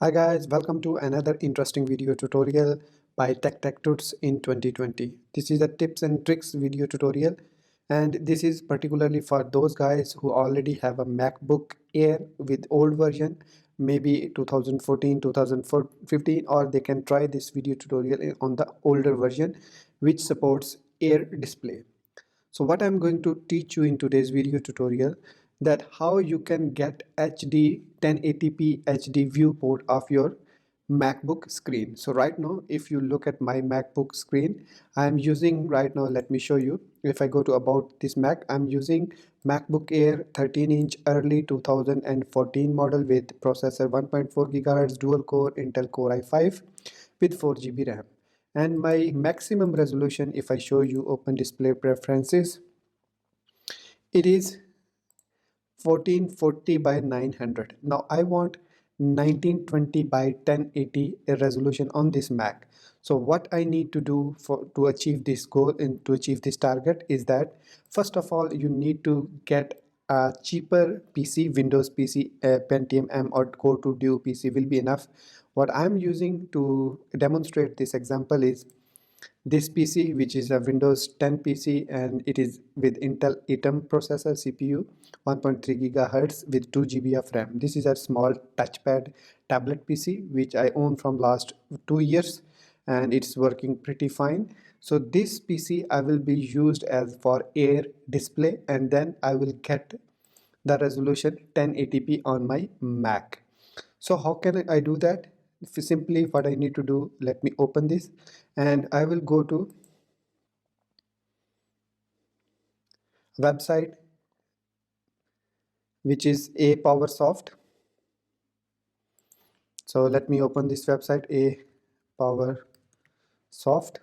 Hi guys, welcome to another interesting video tutorial by TechTechTuts in 2020. This is a tips and tricks video tutorial, and this is particularly for those guys who already have a MacBook Air with old version, maybe 2014, 2015, or they can try this video tutorial on the older version which supports Air display. So what I'm going to teach you in today's video tutorial that how you can get HD 1080p HD viewport of your MacBook screen. So right now, if you look at my MacBook screen, I'm using right now, let me show you. If I go to about this Mac, I'm using MacBook Air 13-inch early 2014 model with processor 1.4 GHz dual core Intel Core i5 with 4 GB RAM. And my maximum resolution, if I show you open display preferences, it is 1440 by 900. Now I want 1920 by 1080 resolution on this Mac. So what I need to do to achieve this goal and to achieve this target is that first of all you need to get a cheaper PC, Windows PC, Pentium M or Core 2 Duo PC will be enough. What I'm using to demonstrate this example is this PC, which is a Windows 10 PC, and it is with Intel Atom processor CPU, 1.3 gigahertz with 2 GB of RAM. This is a small touchpad tablet PC which I own from last 2 years, and it's working pretty fine. So this PC I will be used as for Air display, and then I will get the resolution 1080p on my Mac. So how can I do that? Simply what I need to do, let me open this and I will go to website which is a PowerSoft. So let me open this website, a PowerSoft.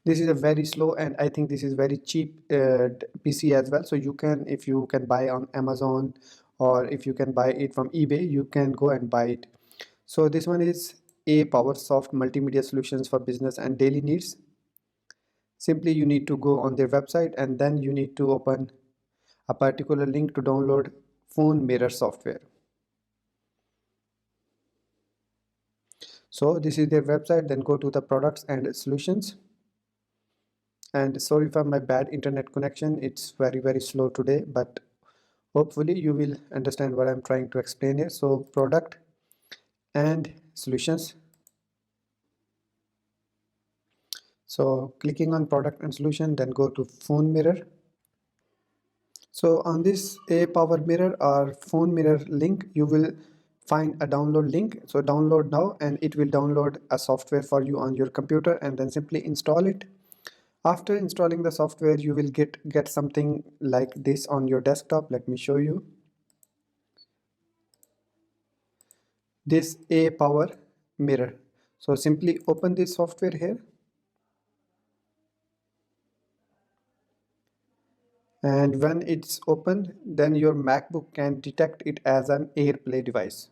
This is a very slow, and I think this is very cheap PC as well. So you can, if you can buy on Amazon or if you can buy it from eBay, you can go and buy it. So this one is a PowerSoft multimedia solutions for business and daily needs. Simply you need to go on their website and then you need to open a particular link to download phone mirror software. So this is their website, then go to the products and solutions. And sorry for my bad internet connection, it's very slow today, but hopefully you will understand what I'm trying to explain here. So product and solutions. So clicking on product and solution, then go to phone mirror. So on this a power mirror or phone mirror link, you will find a download link. So download now and it will download a software for you on your computer, and then simply install it. After installing the software, you will get something like this on your desktop. Let me show you. This a power mirror. So simply open this software here. And when it's open, then your MacBook can detect it as an AirPlay device.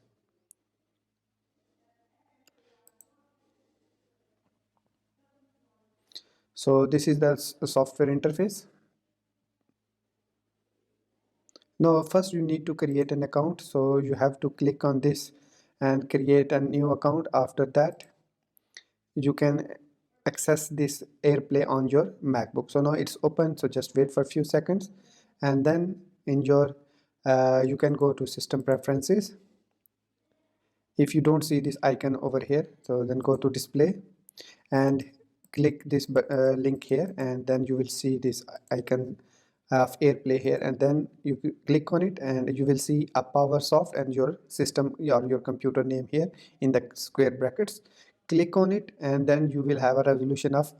So this is the software interface. Now first you need to create an account. So you have to click on this and create a new account. After that, you can access this AirPlay on your MacBook. So now it's open, so just wait for a few seconds, and then in your you can go to system preferences. If you don't see this icon over here, so then go to display and click this link here, and then you will see this icon of AirPlay here, and then you click on it and you will see a PowerSoft and your system or your computer name here in the square brackets. Click on it and then you will have a resolution of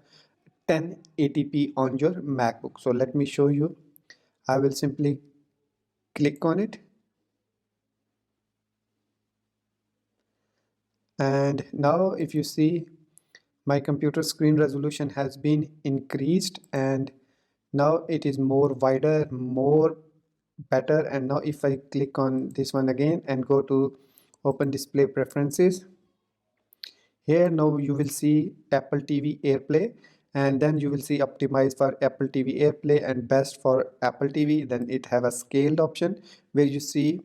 1080p on your MacBook. So let me show you. I will simply click on it, and now if you see, my computer screen resolution has been increased and now it is more wider, more better. And now if I click on this one again and go to open display preferences, here now you will see Apple TV AirPlay, and then you will see optimized for Apple TV AirPlay and best for Apple TV. Then it have a scaled option where you see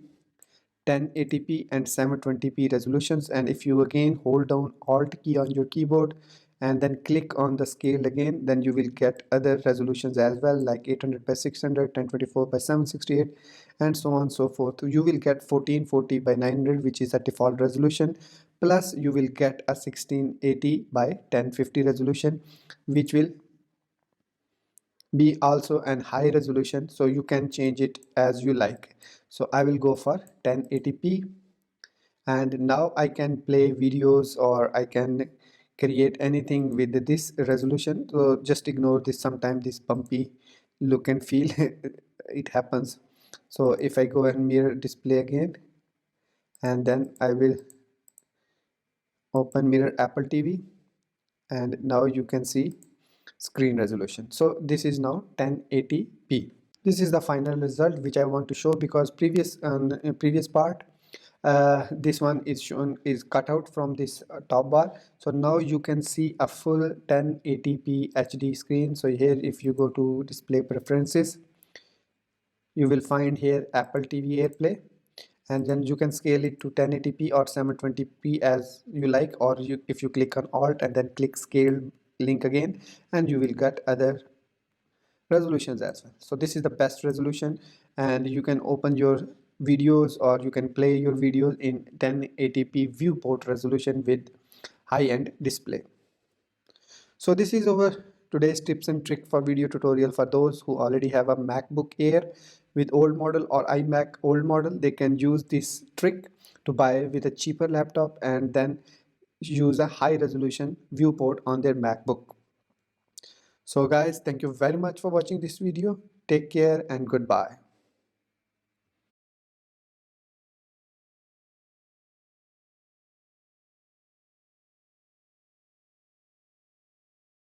1080p and 720p resolutions, and if you again hold down alt key on your keyboard and then click on the scale again, then you will get other resolutions as well, like 800 by 600, 1024 by 768, and so on and so forth. You will get 1440 by 900, which is a default resolution, plus you will get a 1680 by 1050 resolution, which will be also an high resolution, so you can change it as you like. So I will go for 1080p, and now I can play videos or I can create anything with this resolution. So just ignore this, sometimes this bumpy look and feel it happens. So if I go and mirror display again, and then I will open mirror Apple TV, and now you can see screen resolution. So this is now 1080p. This is the final result which I want to show, because previous part this one is shown is cut out from this top bar. So now you can see a full 1080p HD screen. So here if you go to display preferences, you will find here Apple TV AirPlay, and then you can scale it to 1080p or 720p as you like, or if you click on alt and then click scale link again, and you will get other resolutions as well. So this is the best resolution, and you can open your videos or you can play your videos in 1080p viewport resolution with high-end display. So this is our today's tips and trick for video tutorial. For those who already have a MacBook Air with old model or iMac old model, they can use this trick to buy with a cheaper laptop and then use a high resolution viewport on their MacBook. So guys, thank you very much for watching this video. Take care and goodbye.